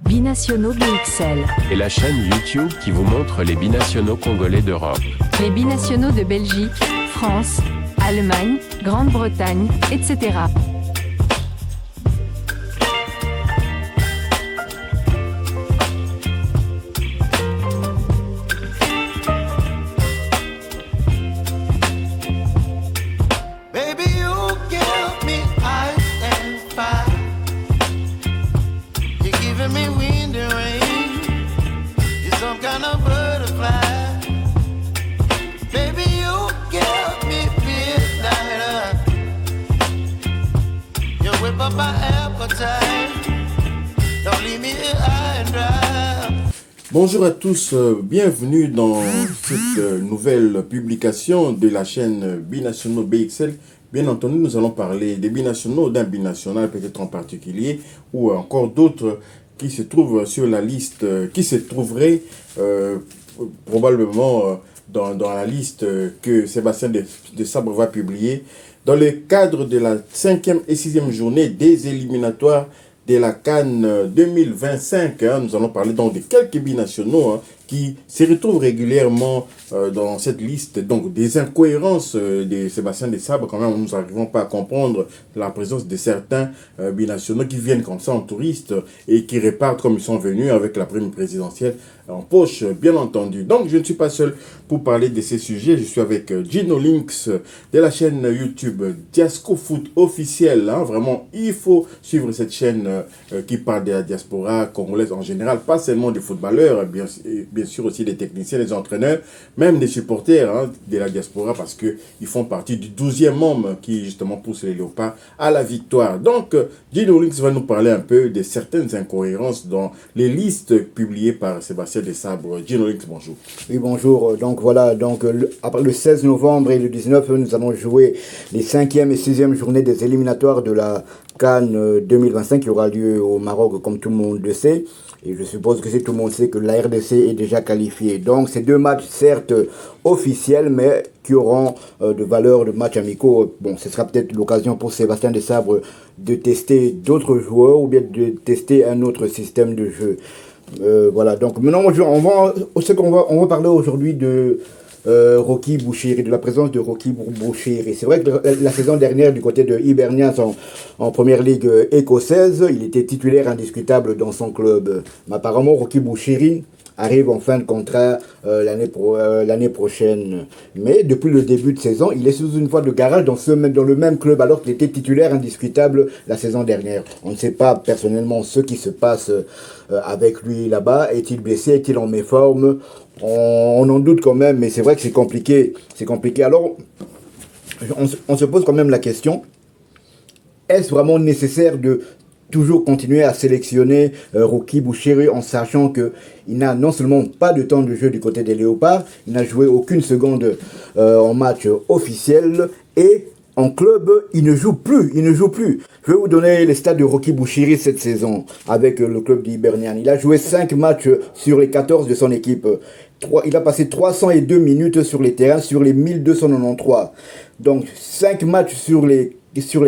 Binationaux BXL. Et la chaîne YouTube qui vous montre les binationaux congolais d'Europe. Les binationaux de Belgique, France, Allemagne, Grande-Bretagne, etc. Bonjour à tous, bienvenue dans cette nouvelle publication de la chaîne Binationaux BXL. Bien entendu, nous allons parler des binationaux, d'un binational peut-être en particulier, ou encore d'autres qui se trouvent sur la liste, qui se trouveraient probablement dans la liste que Sébastien de Sabre va publier dans le cadre de la 5e et 6e journée des éliminatoires de la CAN 2025. Nous allons parler donc de quelques binationaux qui se retrouvent régulièrement dans cette liste. Donc des incohérences de Sébastien de Sabre, quand même, nous n'arrivons pas à comprendre la présence de certains binationaux qui viennent comme ça en touristes et qui repartent comme ils sont venus avec la prime présidentielle en poche, bien entendu. Donc je ne suis pas seul pour parler de ces sujets. Je suis avec Gino Links de la chaîne YouTube Diasco Foot officiel. Vraiment, il faut suivre cette chaîne qui parle de la diaspora congolaise en général, pas seulement des footballeurs, bien sûr aussi des techniciens, des entraîneurs, même des supporters de la diaspora, parce qu'ils font partie du 12e membre qui justement pousse les Léopards à la victoire. Donc Gino Links va nous parler un peu de certaines incohérences dans les listes publiées par Sébastien de Sabre. Gino Links, bonjour. Oui, bonjour. Donc voilà, après le 16 novembre et le 19, nous allons jouer les 5e et 6e journées des éliminatoires de la CAN 2025 qui aura lieu au Maroc, comme tout le monde le sait. Et je suppose que tout le monde sait que la RDC est déjà qualifiée. Donc ces deux matchs, certes officiels, mais qui auront de valeur de matchs amicaux. Bon, ce sera peut-être l'occasion pour Sébastien de Sabre de tester d'autres joueurs ou bien de tester un autre système de jeu. Voilà, donc maintenant on va parler aujourd'hui de Rocky Bouchiri, de la présence de Rocky Bouchiri. C'est vrai que la saison dernière, du côté de Hibernians en première ligue écossaise, il était titulaire indiscutable dans son club. Mais apparemment, Rocky Bouchiri arrive en fin de contrat l'année prochaine. Mais depuis le début de saison, il est sous une voie de garage dans le même club alors qu'il était titulaire indiscutable la saison dernière. On ne sait pas personnellement ce qui se passe avec lui là-bas. Est-il blessé? Est-il en méforme? On en doute quand même, mais c'est vrai que c'est compliqué. Alors, on se pose quand même la question, est-ce vraiment nécessaire de toujours continuer à sélectionner Rocky Bouchiri en sachant qu'il n'a non seulement pas de temps de jeu du côté des Léopards, il n'a joué aucune seconde en match officiel et en club, il ne joue plus. Je vais vous donner les stats de Rocky Bouchiri cette saison avec le club d'Hibernian. Il a joué 5 matchs sur les 14 de son équipe. Il a passé 302 minutes sur les terrains sur les 1293. Donc 5 matchs sur les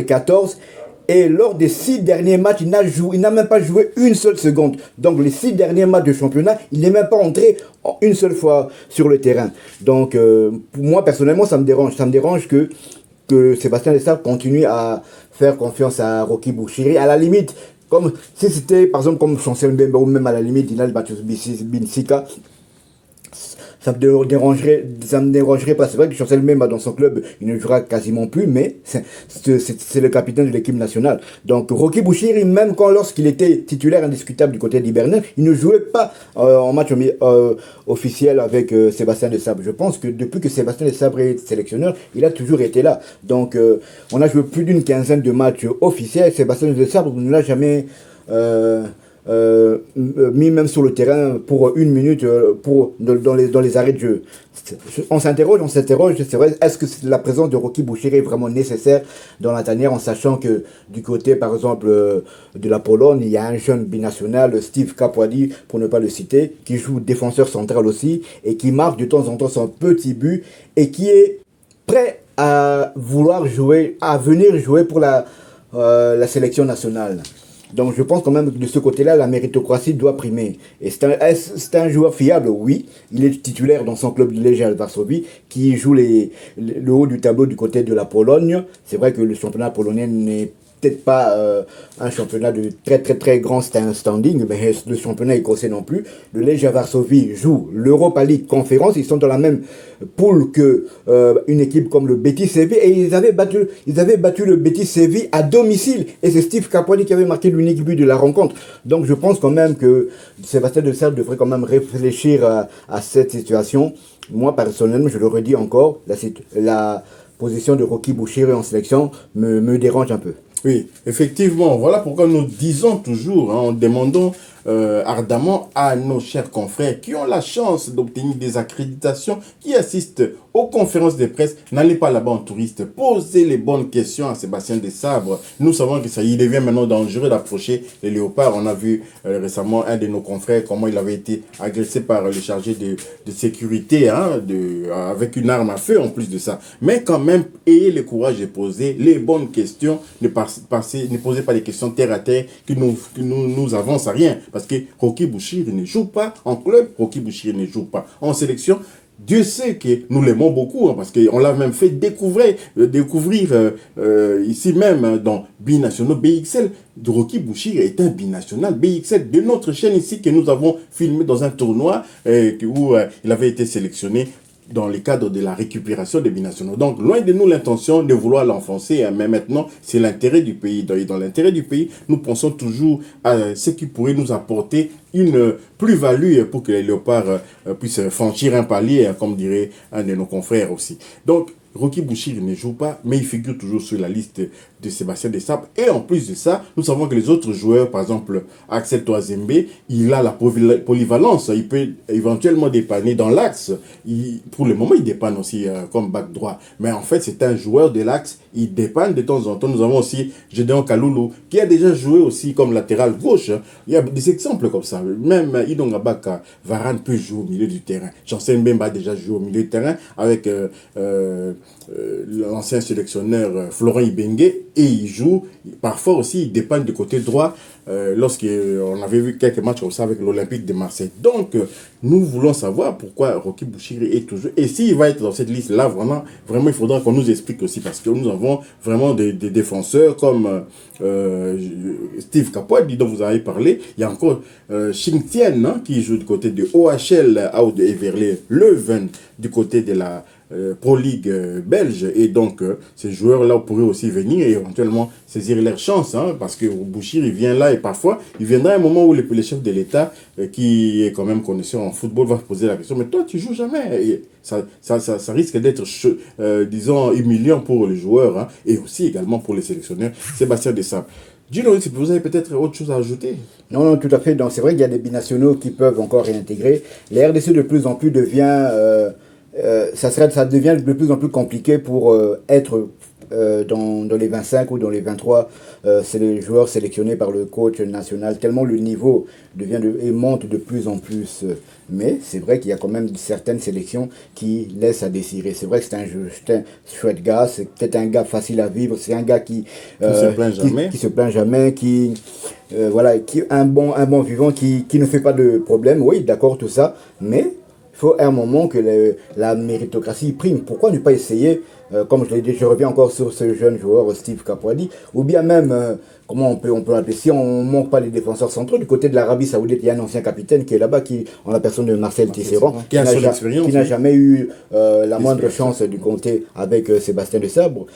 14. Et lors des 6 derniers matchs, il n'a même pas joué une seule seconde. Donc les 6 derniers matchs de championnat, il n'est même pas entré une seule fois sur le terrain. Donc pour moi personnellement, ça me dérange. Ça me dérange que Sébastien de Sabre continue à faire confiance à Rocky Bouchiri. À la limite, comme si c'était par exemple comme Chancel Mbemba ou même à la limite Dinal Binsika, ça me dérangerait pas. C'est vrai que Chancel Mbemba dans son club, il ne jouera quasiment plus, mais c'est le capitaine de l'équipe nationale. Donc Rocky Bouchiri, même lorsqu'il était titulaire indiscutable du côté d'Hibernian, il ne jouait pas en match officiel avec Sébastien de Sabre. Je pense que depuis que Sébastien de Sabre est sélectionneur, il a toujours été là. Donc on a joué plus d'une quinzaine de matchs officiels. Sébastien de Sabre ne l'a jamais mis même sur le terrain pour une minute dans les arrêts de jeu. On s'interroge, c'est vrai, est-ce que la présence de Rocky Bouchiri est vraiment nécessaire dans la tanière, en sachant que du côté par exemple de la Pologne, il y a un jeune binational, Steve Kapwadi, pour ne pas le citer, qui joue défenseur central aussi et qui marque de temps en temps son petit but et qui est prêt à venir jouer pour la sélection nationale. Donc je pense quand même que de ce côté-là, la méritocratie doit primer. Et c'est un joueur fiable, oui. Il est titulaire dans son club de Legia Varsovie, qui joue le haut du tableau du côté de la Pologne. C'est vrai que le championnat polonais n'est peut-être pas un championnat de très très très grand standing, mais le championnat écossais non plus. Le Legia Varsovie joue l'Europa League Conférence, ils sont dans la même poule que une équipe comme le Betis Séville, et ils avaient battu le Betis Séville à domicile, et c'est Steve Capuani qui avait marqué l'unique but de la rencontre. Donc je pense quand même que Sébastien Desabre devrait quand même réfléchir à cette situation. Moi personnellement, je le redis encore, la position de Rocky Bouchiri en sélection me dérange un peu. Oui, effectivement, voilà pourquoi nous disons toujours, en demandant ardemment à nos chers confrères qui ont la chance d'obtenir des accréditations, qui assistent aux conférences de presse, n'allez pas là-bas en touriste, posez les bonnes questions à Sébastien Desabre. Nous savons que ça y devient maintenant dangereux d'approcher les léopards. On a vu récemment un de nos confrères, comment il avait été agressé par le chargé de sécurité, avec une arme à feu en plus de ça. Mais quand même, ayez le courage de poser les bonnes questions, ne posez pas des questions terre à terre qui nous avancent à rien. Parce que Rocky Bouchiri ne joue pas en club, Rocky Bouchiri ne joue pas en sélection. Dieu sait que nous l'aimons beaucoup, parce qu'on l'a même fait découvrir ici même dans Binationaux BXL. Rocky Bouchiri est un binational BXL de notre chaîne ici que nous avons filmé dans un tournoi où il avait été sélectionné dans le cadre de la récupération des binationaux. Donc, loin de nous l'intention de vouloir l'enfoncer, mais maintenant, c'est l'intérêt du pays. Dans l'intérêt du pays, nous pensons toujours à ce qui pourrait nous apporter une plus-value pour que les léopards puissent franchir un palier, comme dirait un de nos confrères aussi. Donc, Rocky Bouchiri ne joue pas, mais il figure toujours sur la liste de Sébastien Desabre. Et en plus de ça, nous savons que les autres joueurs, par exemple Axel Toazembe, il a la polyvalence. Il peut éventuellement dépanner dans l'axe. Pour le moment, il dépanne aussi comme back droit. Mais en fait, c'est un joueur de l'axe. Il dépanne de temps en temps. Nous avons aussi Gédéon Kaloulou, qui a déjà joué aussi comme latéral gauche. Il y a des exemples comme ça. Même Idonga Baka, Varane peut jouer au milieu du terrain. Janssen Mbemba a déjà joué au milieu du terrain avec l'ancien sélectionneur Florent Ibenge, et il joue parfois aussi, il dépanne du côté droit lorsqu'on avait vu quelques matchs comme ça avec l'Olympique de Marseille. Donc nous voulons savoir pourquoi Rocky Bouchiri est toujours, et s'il va être dans cette liste là, vraiment il faudra qu'on nous explique aussi, parce que nous avons vraiment des défenseurs comme Steve Capuani dont vous avez parlé. Il y a encore Xing Tian qui joue du côté de OHL Aude Everley Leuven du côté de la Pro League belge, et donc ces joueurs-là pourraient aussi venir et éventuellement saisir leur chance, parce que Bouchiri vient là, et parfois il viendra un moment où le chef de l'État, qui est quand même connaisseur en football, va poser la question: mais toi tu joues jamais? Et ça risque d'être disons humiliant pour les joueurs, et aussi également pour les sélectionneurs. Sébastien Desabre, Gino, vous avez peut-être autre chose à ajouter? Non, tout à fait. Donc c'est vrai qu'il y a des binationaux qui peuvent encore réintégrer. Les RDC de plus en plus devient ça devient de plus en plus compliqué pour être dans les 25 ou dans les 23 c'est les joueurs sélectionnés par le coach national, tellement le niveau monte de plus en plus. Mais c'est vrai qu'il y a quand même certaines sélections qui laissent à désirer. C'est vrai que c'est un chouette gars, c'est peut-être un gars facile à vivre, c'est un gars qui se plaint jamais, qui un bon vivant, qui ne fait pas de problème. Oui, d'accord, tout ça, mais il faut à un moment que la méritocratie prime. Pourquoi ne pas essayer, comme je l'ai dit, je reviens encore sur ce jeune joueur Steve Capuani, ou bien même, comment on peut l'appeler, si on ne manque pas les défenseurs centraux, du côté de l'Arabie Saoudite, il y a un ancien capitaine qui est là-bas, en la personne de Marcel Tisserand, qui n'a jamais eu la moindre chance du compter avec Sébastien Desabre.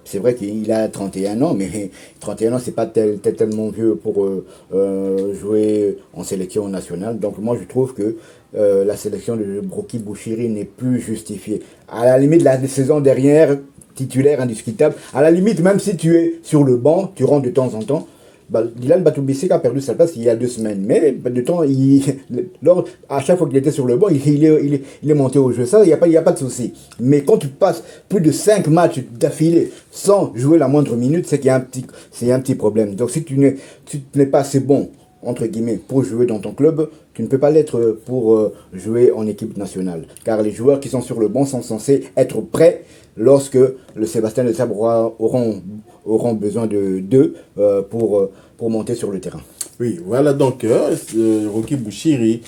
C'est vrai qu'il a 31 ans, mais 31 ans, c'est pas tellement vieux pour jouer en sélection nationale. Donc moi, je trouve que la sélection de Rocky Bouchiri n'est plus justifiée. À la limite, la saison dernière, titulaire indiscutable. À la limite, même si tu es sur le banc, tu rentres de temps en temps. Dylan Batoubissek a perdu sa place il y a 2 semaines. Mais de temps, à chaque fois qu'il était sur le banc, il est monté au jeu. Ça, il n'y a pas de souci. Mais quand tu passes plus de 5 matchs d'affilée sans jouer la moindre minute, c'est qu'il y a un petit problème. Donc si tu n'es pas assez bon entre guillemets, pour jouer dans ton club, tu ne peux pas l'être pour jouer en équipe nationale. Car les joueurs qui sont sur le banc sont censés être prêts lorsque le Sébastien de Sabre auront besoin d'eux pour monter sur le terrain. Oui, voilà donc Rocky Bouchiri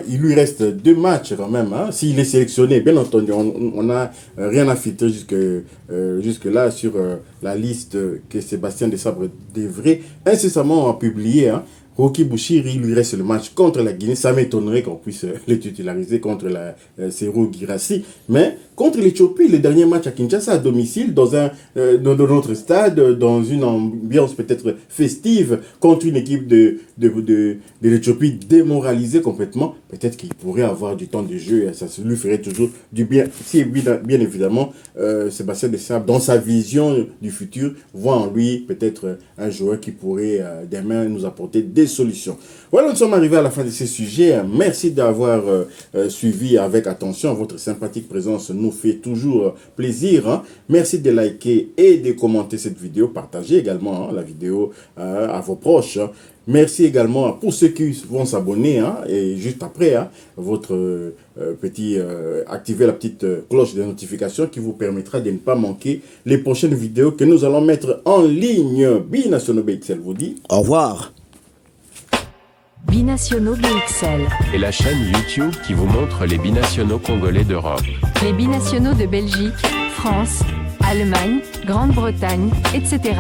il lui reste 2 matchs quand même. Hein. S'il est sélectionné, bien entendu, on n'a rien à filtrer jusque là sur la liste que Sébastien de Sabre devrait incessamment publier. Hein. Rocky Bouchiri, il lui reste le match contre la Guinée. Ça m'étonnerait qu'on puisse le titulariser contre la Serhou Guirassy. Mais contre l'Éthiopie, le dernier match à Kinshasa, à domicile, dans notre stade, dans une ambiance peut-être festive, contre une équipe de l'Éthiopie démoralisée complètement, peut-être qu'il pourrait avoir du temps de jeu et ça lui ferait toujours du bien. Si bien évidemment, Sébastien de Sabre, dans sa vision du futur, voit en lui peut-être un joueur qui pourrait demain nous apporter des solutions. Voilà, nous sommes arrivés à la fin de ces sujets. Merci d'avoir suivi avec attention. Votre sympathique présence nous fait toujours plaisir. Hein. Merci de liker et de commenter cette vidéo. Partagez également la vidéo à vos proches. Hein. Merci également pour ceux qui vont s'abonner. Hein, et juste après, votre activez la petite cloche de notification qui vous permettra de ne pas manquer les prochaines vidéos que nous allons mettre en ligne. Binationaux BXL vous dit au revoir. Binationaux BXL. Et la chaîne YouTube qui vous montre les binationaux congolais d'Europe. Les binationaux de Belgique, France, Allemagne, Grande-Bretagne, etc.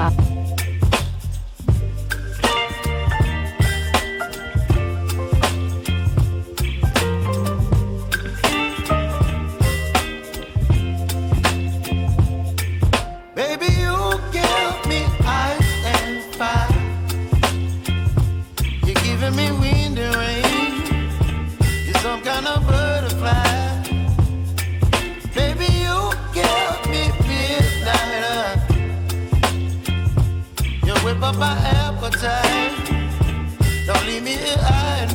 Whip up my appetite. Don't leave me here.